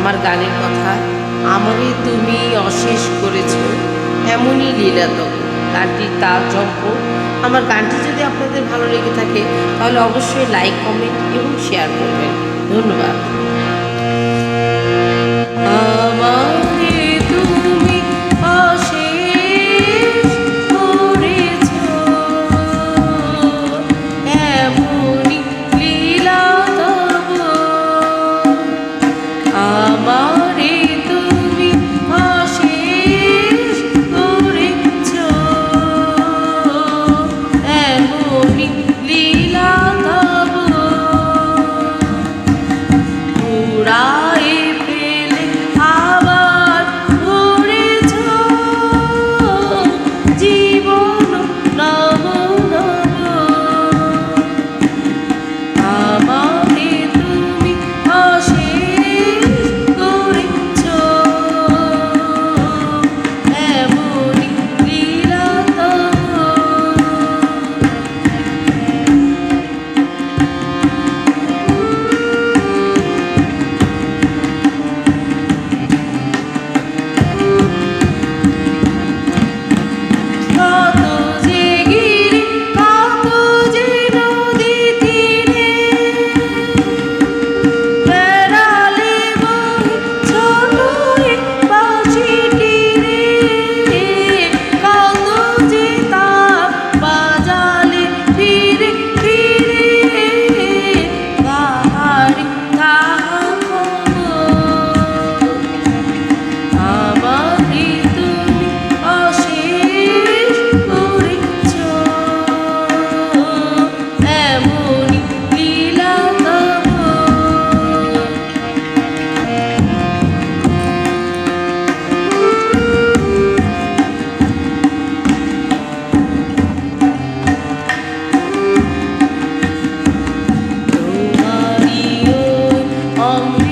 আমার গানের কথা আমারে তুমি অশেষ করেছ, এমনই লীলা তো গানটির তাল জম্প। আমার গানটি যদি আপনাদের ভালো লেগে থাকে তাহলে অবশ্যই লাইক, কমেন্ট এবং শেয়ার করবেন। ধন্যবাদ। আমারে তুমি অশেষ করেছ, এমনই লীলা তব। আমারে তুমি অশেষ করেছ, এমনই লীলা তব। পুরায়ে ফেলে আবার ভরেছ জীবন নব নব। আমারে তুমি অশেষ করেছ, এমনই লীলা তব। কত যে গিরি, কত যে নদী তীরে, বেড়ালে বহি ছোট এক বাঁশিটি রে। কত যে তার বাজালে ফিরে ফিরে, কাহারি কাহা খবর। আমারে তুমি অশেষ করেছ, এমনই লীলা তব। তোমারই ওই অমৃত